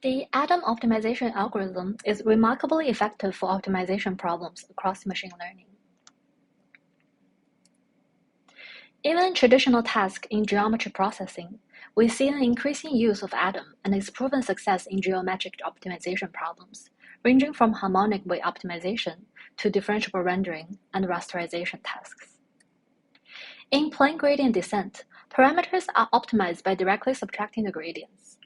The Adam optimization algorithm is remarkably effective for optimization problems across machine learning. Even in traditional tasks in geometry processing, we see an increasing use of Adam and its proven success in geometric optimization problems, ranging from harmonic way optimization to differentiable rendering and rasterization tasks. In plane gradient descent, parameters are optimized by directly subtracting the gradients.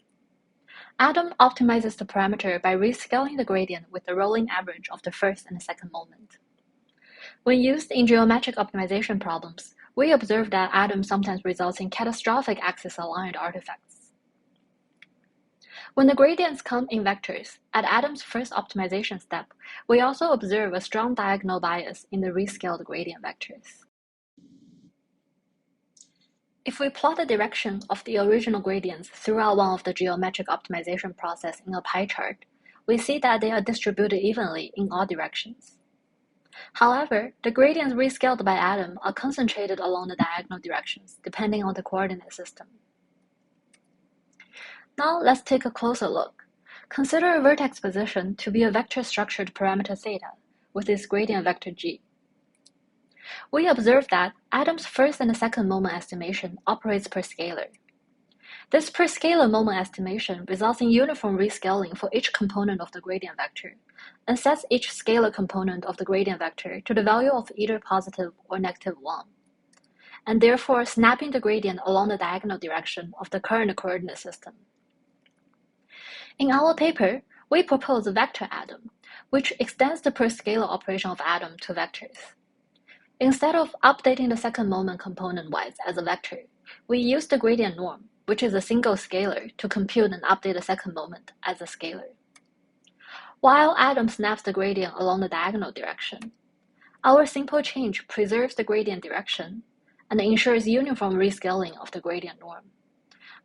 Adam optimizes the parameter by rescaling the gradient with the rolling average of the first and second moment. When used in geometric optimization problems, we observe that Adam sometimes results in catastrophic axis-aligned artifacts. When the gradients come in vectors, at Adam's first optimization step, we also observe a strong diagonal bias in the rescaled gradient vectors. If we plot the direction of the original gradients throughout one of the geometric optimization process in a pie chart, we see that they are distributed evenly in all directions. However, the gradients rescaled by Adam are concentrated along the diagonal directions, depending on the coordinate system. Now let's take a closer look. Consider a vertex position to be a vector-structured parameter theta, with its gradient vector g. We observe that Adam's first and second moment estimation operates per scalar. This per scalar moment estimation results in uniform rescaling for each component of the gradient vector, and sets each scalar component of the gradient vector to the value of either positive or negative 1, and therefore snapping the gradient along the diagonal direction of the current coordinate system. In our paper, we propose VectorAdam, which extends the per scalar operation of Adam to vectors. Instead of updating the second moment component-wise as a vector, we use the gradient norm, which is a single scalar, to compute and update the second moment as a scalar. While Adam snaps the gradient along the diagonal direction, our simple change preserves the gradient direction and ensures uniform rescaling of the gradient norm.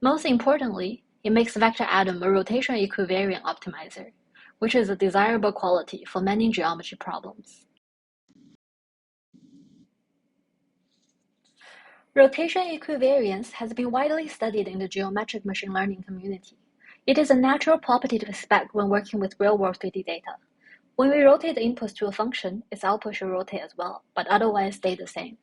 Most importantly, it makes VectorAdam a rotation equivariant optimizer, which is a desirable quality for many geometry problems. Rotation equivariance has been widely studied in the geometric machine learning community. It is a natural property to expect when working with real-world 3D data. When we rotate the inputs to a function, its output should rotate as well, but otherwise stay the same.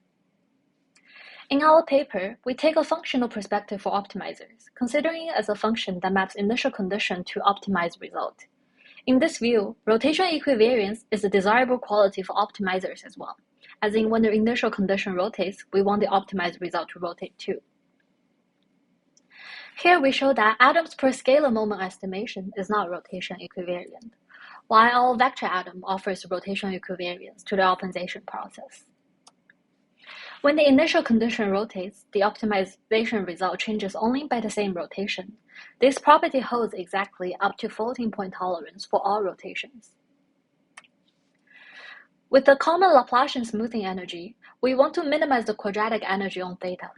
In our paper, we take a functional perspective for optimizers, considering it as a function that maps initial condition to optimized result. In this view, rotation equivariance is a desirable quality for optimizers as well, as in when the initial condition rotates, we want the optimized result to rotate too. Here we show that Adam's per scalar moment estimation is not rotation equivariant, while our VectorAdam offers rotation equivariance to the optimization process. When the initial condition rotates, the optimization result changes only by the same rotation. This property holds exactly up to floating point tolerance for all rotations. With the common Laplacian smoothing energy, we want to minimize the quadratic energy on theta,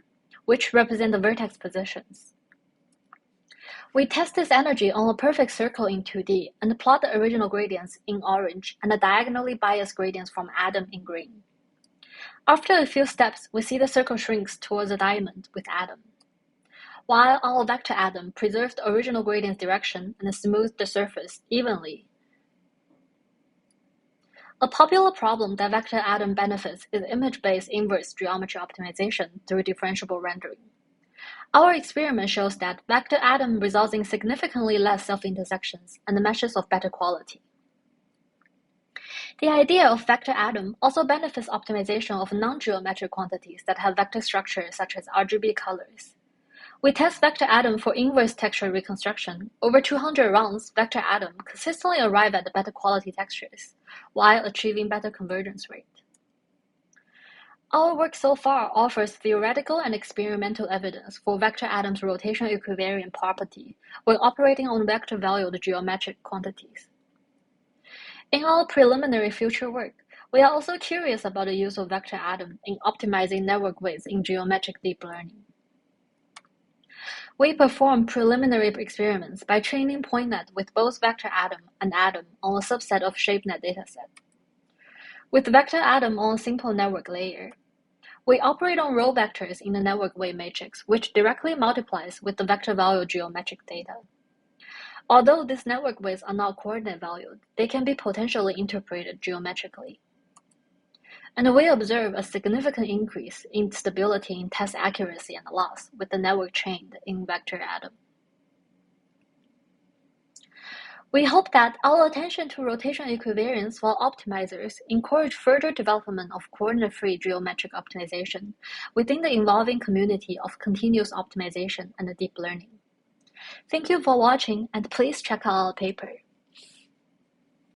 which represent the vertex positions. We test this energy on a perfect circle in 2D and plot the original gradients in orange and the diagonally biased gradients from Adam in green. After a few steps, we see the circle shrinks towards a diamond with Adam, while our VectorAdam preserves the original gradient's direction and smooths the surface evenly. A popular problem that VectorAdam benefits is image-based inverse geometry optimization through differentiable rendering. Our experiment shows that VectorAdam results in significantly less self-intersections and meshes of better quality. The idea of VectorAdam also benefits optimization of non-geometric quantities that have vector structures such as RGB colors. We test VectorAdam for inverse texture reconstruction. Over 200 runs, VectorAdam consistently arrive at the better quality textures, while achieving better convergence rate. Our work so far offers theoretical and experimental evidence for VectorAdam's rotation equivariant property when operating on vector-valued geometric quantities. In our preliminary future work, we are also curious about the use of VectorAdam in optimizing network weights in geometric deep learning. We perform preliminary experiments by training PointNet with both VectorAdam and Adam on a subset of ShapeNet dataset. With VectorAdam on a simple network layer, we operate on row vectors in the network weight matrix, which directly multiplies with the vector value geometric data. Although these network weights are not coordinate valued, they can be potentially interpreted geometrically. And we observe a significant increase in stability in test accuracy and loss with the network trained in VectorAdam. We hope that our attention to rotation equivariance for optimizers encourage further development of coordinate-free geometric optimization within the evolving community of continuous optimization and deep learning. Thank you for watching, and please check out our paper.